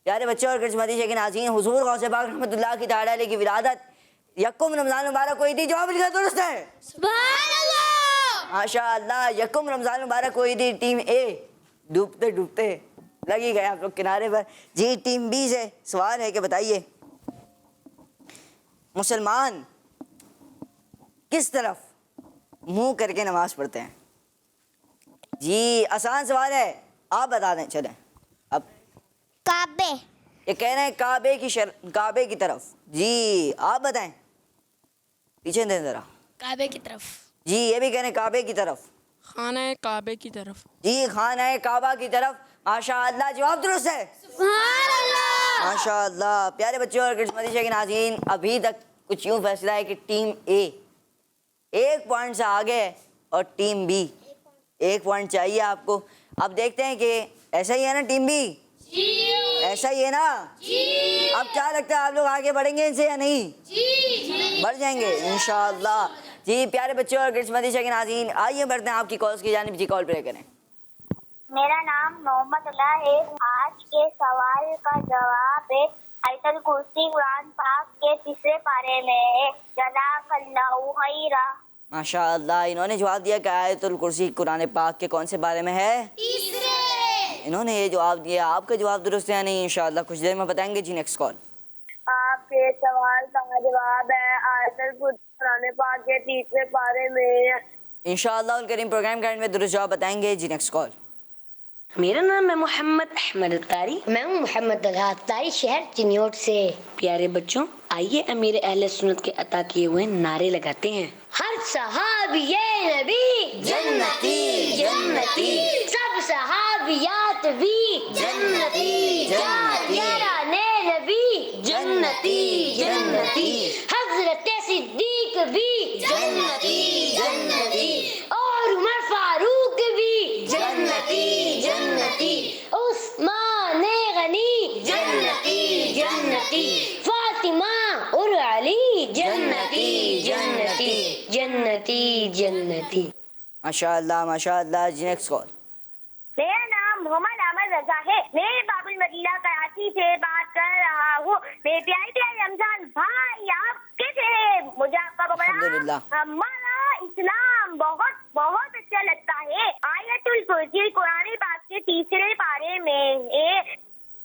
प्यारे बच्चे और किस्मती के नाज़रीन, हुजूर गौसे पाक रहमतुल्लाह की ताला अलैह की विलादत यकुम रमज़ान मुबारक को थी। जवाब लिखा दुरुस्त है। माशाअल्लाह। यकुम रमज़ान मुबारक को थी। टीम ए डूबते डूबते लगी गए आप लोग किनारे पर। जी टीम बी से सवाल है कि बताइए, मुसलमान किस तरफ मुंह करके नमाज पढ़ते हैं? जी आसान सवाल है, आप बता दें। चलें अब काबे। ये कह रहे हैं काबे की तरफ। जी आप बताएं। पीछे दें जरा। काबे की तरफ। जी ये भी कह रहे हैं काबे की तरफ। खाना काबे की तरफ। जी खाना काबा की तरफ। माशाअल्लाह। जवाब दुरुस्त है। माशाअल्लाह। प्यारे बच्चों और किस्मती के नाज़रीन, अभी तक कुछ यूँ फैसला है कि टीम ए 1 पॉइंट से आगे है और टीम बी 1 पॉइंट चाहिए आपको। अब देखते हैं कि ऐसा ही है ना टीम बी? ऐसा ही है ना? अब क्या लगता है आप लोग आगे बढ़ेंगे इनसे या नहीं? बढ़ जाएंगे इंशाअल्लाह। जी प्यारे बच्चों और किस्मती के नाज़रीन, आइए बढ़ते हैं आपकी कॉल्स की जानिब। जी कॉल प्ले करें। मेरा नाम मोहम्मद अल्लाह है। आज के सवाल का जवाब है आयतल कुर्सी कुरान पाक के तीसरे पारे में है। जज़ाकल्लाहु खैरा। माशाअल्लाह, इन्होंने जवाब दिया कि आयतुल कुर्सी कुरान पाक के कौन से बारे में है? तीसरे। इन्होंने ये जवाब दिया। आपका जवाब दुरुस्त है नहीं, इंशाअल्लाह कुछ देर में बताएंगे जी। Next call. आपके सवाल का जवाब है आयतल कुर्सी कुरान पाक के तीसरे पारे में। इंशाअल्लाह उल करीम प्रोग्राम के एंड में दुरुस्त जवाब बताएंगे जी। Next call. मेरा नाम है मोहम्मद अहमद अत्तारी। मैं हूँ मोहम्मद अत्तारी, शहर चिन्योट से। प्यारे बच्चों, आइए अमीर अहले सुन्नत के अता किए हुए नारे लगाते हैं। हर सहाबिये नबी जन्नती जन्नती, सब सहाबियात भी जन्नती जन्नती, याराने नबी जन्नती जन्नती, हजरत सिद्दीक भी जन्नती जन्नती, और उमर फारूक भी जन्नती जन्नती, उस्मान गनी जन्नती जन्नती, फातिमा और अली जन्नती जन्नती जन्नती जन्नती। माशाअल्लाह माशाअल्लाह जी। Next call. मेरा नाम मोहम्मद अहमद रजा है। मैं बाबुल मदीना कराची से बात कर रहा हूँ। मेरे प्यारे प्यारे रमजान भाई, आप कैसे हैं? मुझे आपका अल्हम्दुलिल्लाह। प्रोग्राम, हमारा इस्लाम बहुत बहुत अच्छा लगता है। आयतुल कुर्सी कुरान पाक के तीसरे पारे में है।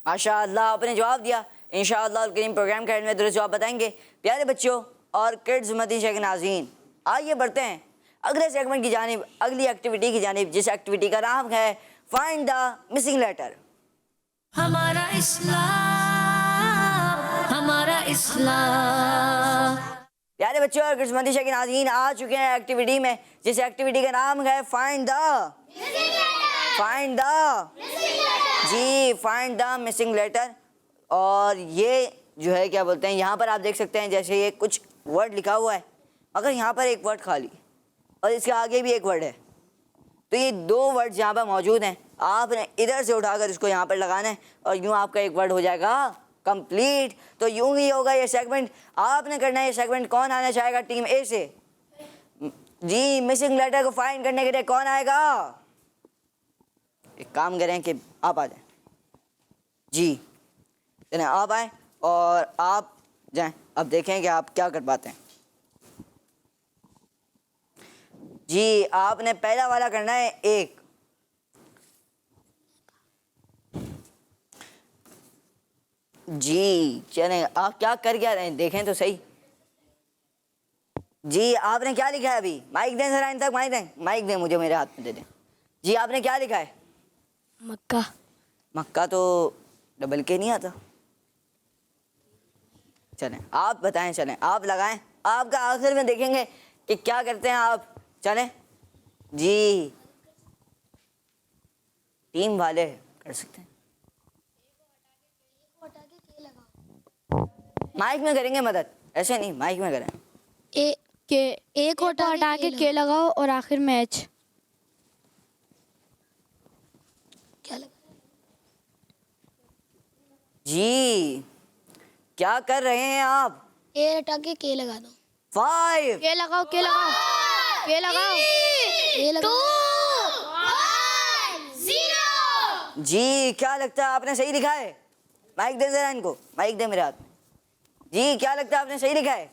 माशाअल्लाह, आपने जवाब दिया। इंशाअल्लाह उल करीम प्रोग्राम के एंड में दुरुस्त जवाब बताएंगे। प्यारे बच्चों और किड्स मदीना के नाज़रीन, आइए बढ़ते हैं अगले सेगमेंट की जानिब, अगली एक्टिविटी की जानिब, जिस एक्टिविटी का नाम है फाइंड द मिसिंग लेटर। हमारा इस्लाम, हमारा इस्लाम। प्यारे बच्चों और किड्स मदीना के नाज़रीन, आ चुके हैं एक्टिविटी में, जिस एक्टिविटी का नाम है फाइंड द मिसिंग लेटर। और ये जो है क्या बोलते हैं, यहाँ पर आप देख सकते हैं जैसे ये कुछ वर्ड लिखा हुआ है, अगर यहाँ पर एक वर्ड खाली और इसके आगे भी एक वर्ड है, तो ये दो वर्ड्स यहाँ पर मौजूद हैं। आपने इधर से उठाकर इसको यहाँ पर लगाना है और यूँ आपका एक वर्ड हो जाएगा कंप्लीट। तो यूँ ही होगा ये सेगमेंट। आपने करना है ये सेगमेंट। कौन आना चाहेगा टीम ए से? जी, मिसिंग लेटर को फाइंड करने के लिए कौन आएगा? एक काम करें कि आप आ जाएं जी, आप आए और आप जाएं। अब देखें कि आप क्या कर पाते हैं। जी, आपने पहला वाला करना है एक। जी चलें, आप क्या कर क्या रहे हैं देखें तो सही। जी, आपने क्या लिखा है अभी? माइक दें जरा, इन तक माइक दें मुझे, मेरे हाथ में दे दें। जी, आपने क्या लिखा है? मक्का। मक्का तो डबल के नहीं आता। चलें आप बताएं, चलें आप लगाएं, आपका आखिर में देखेंगे कि क्या करते हैं आप। चलें जी, टीम वाले कर सकते हैं। माइक में करेंगे मदद, ऐसे नहीं, माइक में करें। एक को हटा के लगाओ और आखिर में एच। क्या लगा? जी, क्या कर रहे हैं आप? ए हटा के लगा दो। 5 के लगाओ, के लगाओ, के लगाओ, के लगाओ। 2 1 0। जी, क्या लगता है आपने सही लिखा है? माइक दे जरा इनको, माइक दे मेरे हाथ में। जी, क्या लगता है आपने सही लिखा है?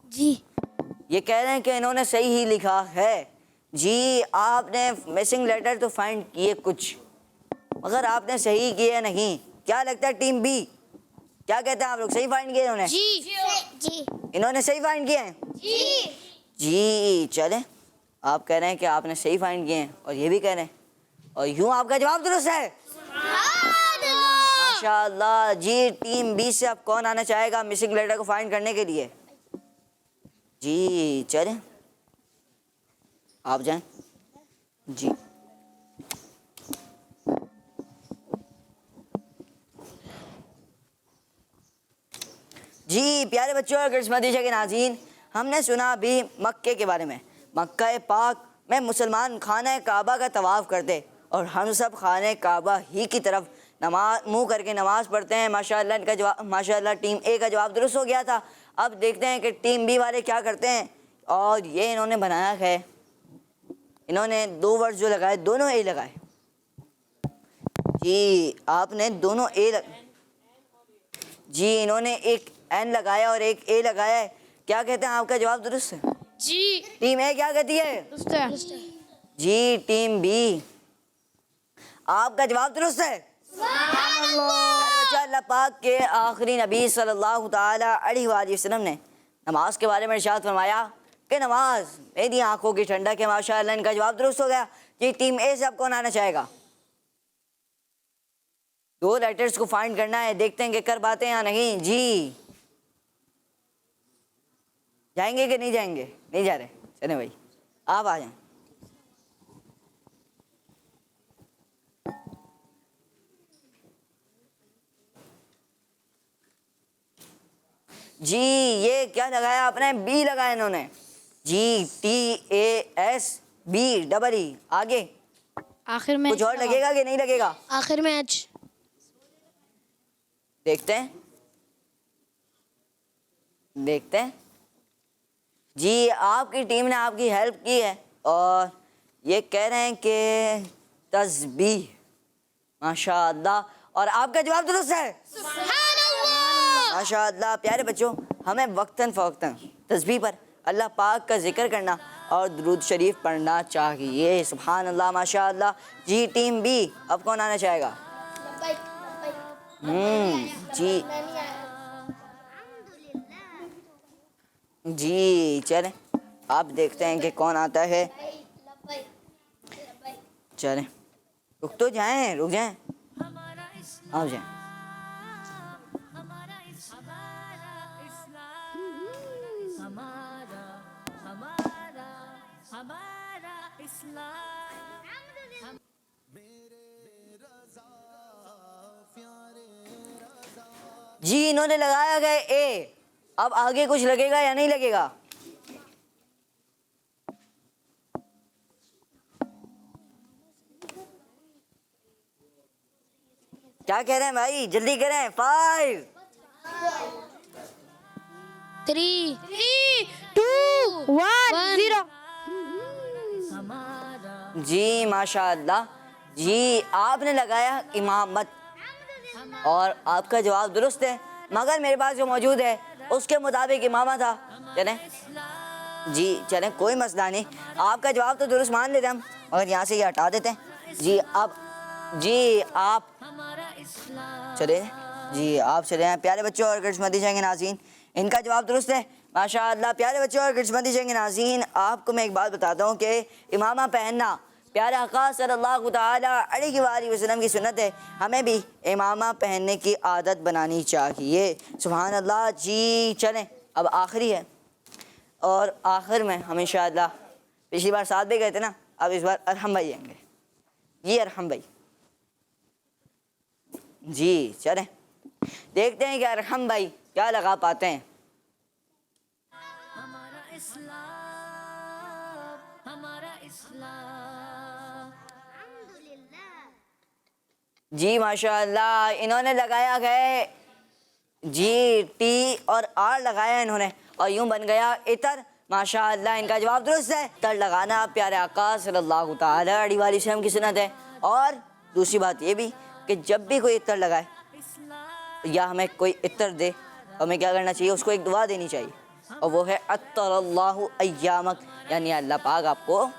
जी, ये कह रहे हैं कि इन्होंने सही ही लिखा है। जी, आपने मिसिंग लेटर तो फाइंड किए कुछ, मगर आपने सही किए नहीं। क्या लगता है टीम बी? क्या कहते हैं आप लोग? सही फाइंड किए इन्होंने? जी इन्होंने सही फाइंड किए हैं? जी चलें, आप कह रहे हैं कि आपने सही फाइंड किए हैं और ये भी कह रहे हैं, और यूं आपका जवाब दुरुस्त है। माशाअल्लाह। जी, टीम बी से अब कौन आना चाहेगा मिसिंग लेटर को फाइंड करने के लिए? जी चलें, आप जाएं जी। जी, प्यारे बच्चों और मदीना के नाज़रीन, हमने सुना अभी मक्के के बारे में। मक्का पाक में मुसलमान खाना काबा का तवाफ़ करते और हम सब खाने काबा ही की तरफ नमाज मुँह करके नमाज़ पढ़ते हैं। माशाअल्लाह, इनका जवाब, माशाअल्लाह टीम ए का जवाब दुरुस्त हो गया था। अब देखते हैं कि टीम बी वाले क्या करते हैं। और ये इन्होंने बनाया है, इन्होंने दो वर्ड जो लगाए दोनों ए लगाए। जी, आपने दोनों ए जी इन्होंने एक एन लगाया और एक ए लगाया है, क्या कहते हैं? आपका जवाब दुरुस्त है। जी टीम ए क्या कहती है? दुरुस्त है। जी टीम बी, आपका जवाब दुरुस्त है। अल्लाह पाक के आखिरी नबी सल्लल्लाहु ताला अलैहि वसल्लम ने नमाज के बारे में इरशाद फरमाया कि नमाज मेरी आंखों की ठंडक है। माशाअल्लाह इनका जवाब दुरुस्त हो गया। जी टीम ए से अब कौन आना चाहेगा? 2 लेटर्स को फाइंड करना है, देखते हैं कि कर पाते हैं या नहीं। जी जाएंगे कि नहीं जाएंगे? नहीं जा रहे, चले भाई आप आ जाएं। जी ये क्या लगाया आपने? बी लगाया इन्होंने। जी TASBEE। आगे आखिर में कुछ और लगेगा कि नहीं लगेगा? आखिर में एच। देखते हैं देखते हैं। जी आपकी टीम ने आपकी हेल्प की है और ये कह रहे हैं कि तस्बीह। माशाअल्लाह, और आपका जवाब दुरुस्त है। माशाअल्लाह। प्यारे बच्चों, हमें वक्तन फ़वक्तन तस्बीह पर अल्लाह पाक का जिक्र करना और दुरूद शरीफ पढ़ना चाहिए। सुभान अल्लाह, माशाअल्लाह। जी टीम बी, अब कौन आना चाहेगा? जी चलें आप देखते हैं कि कौन आता है। चलें रुक तो जाएं, रुक जाएं, आप जाएं। जी इन्होंने लगाया गया ए, अब आगे कुछ लगेगा या नहीं लगेगा? क्या कह रहे हैं भाई? जल्दी करें। 5 3 2 1 0। जी माशाअल्लाह। जी आपने लगाया इमामत और आपका जवाब दुरुस्त है, मगर मेरे पास जो मौजूद है उसके मुताबिक इमामा था। चलें जी चलें, कोई मसला नहीं। आपका जवाब तो दुरुस्त मान लेते हम, मगर यहाँ से ये हटा देते हैं। जी अब जी आप चले, जी आप चले हैं। प्यारे बच्चों और किस्मती जाएंगे नाज़रीन, इनका जवाब दुरुस्त है। माशाअल्लाह। प्यारे बच्चों और किस्मती जाएंगे नाज़रीन, आपको मैं एक बात बताता हूँ कि इमामा पहनना प्यारे आका सल्लल्लाहु ताला अलैहि वसल्लम की सुन्नत है। हमें भी इमामा पहनने की आदत बनानी चाहिए। सुभान अल्लाह। जी चलें अब आखिरी है और आखिर में हम इंशाअल्लाह, पिछली बार 7 भी गए थे ना, अब इस बार अरहम भाई आएंगे। जी अरहम भाई, जी चलें देखते हैं कि अरहम भाई क्या लगा पाते हैं। जी माशाअल्लाह, इन्होंने लगाया गया जी टी और आर लगाया इन्होंने और यूं बन गया इतर। माशाअल्लाह इनका जवाब दुरुस्त है। इतर लगाना प्यारे आका सल्लल्लाहु ताला अलैहि वसल्लम की सुन्नत है। और दूसरी बात ये भी कि जब भी कोई इतर लगाए या हमें कोई इतर दे, हमें क्या करना चाहिए? उसको एक दुआ देनी चाहिए और वो है अत्तरल्लाहु अय्यामक, यानी अल्लाह पाक आपको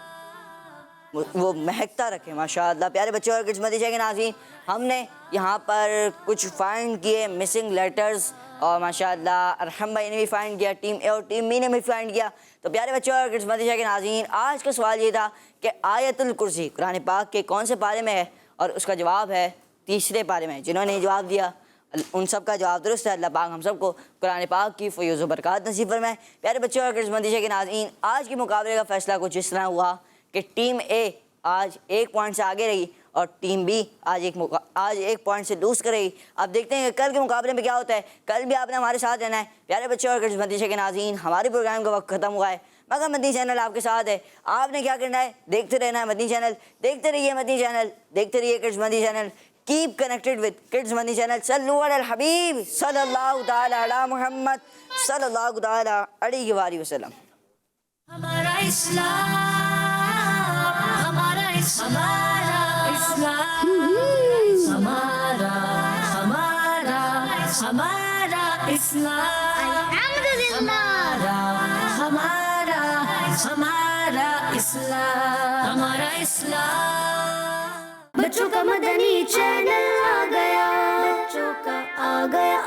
वो महकता रखे। माशाअल्लाह। प्यारे बच्चों और किस्मती के नाज़रीन, हमने यहाँ पर कुछ फाइंड किए मिसिंग लेटर्स और माशाअल्लाह अरहम भाई ने भी फाइंड किया, टीम ए और टीम बी ने भी फाइंड किया। तो प्यारे बच्चों और किस्मती के नाज़रीन, आज का सवाल ये था कि आयतुल कुर्सी कुरान पाक के कौन से पारे में है, और उसका जवाब है 3रे पारे में। जिन्होंने जवाब दिया उन सब का जवाब दुरुस्त है। अल्लाह पाक हम सबको कुरान पाक की फयूज़ व बरक़ात नसीब फरमाए। प्यारे बच्चों और किस्मती के नाज़रीन, आज के मुकाबले का फ़ैसला कुछ इस तरह हुआ कि टीम ए आज 1 पॉइंट से आगे रही और टीम बी आज 1 पॉइंट से लूज़ कर रही। अब देखते हैं कि कल के मुकाबले में क्या होता है। कल भी आपने हमारे साथ रहना है। प्यारे बच्चों और किस्मती के नाज़रीन, हमारे प्रोग्राम का वक्त ख़त्म हुआ है, मगर मदनी चैनल आपके साथ है। आपने क्या करना है? देखते रहना है मदनी चैनल, देखते रहिए मदनी चैनल, देखते रहिए kids Madani channel. Keep connected with kids Madani channel. सल्लु अलल हबीब सल्लल्लाहु ताला अला मुहम्मद सल्लल्लाहु ताला अलैहि वसल्लम। हमारा इस्लाम, हमारा इस्लाम, हमारा हमारा हमारा इस्लाम अल्हम्दुलिल्लाह हमारा हमारा इस्लाम हमारा इस्लाम। बच्चों का मदनी चैनल आ गया, बच्चों का आ गया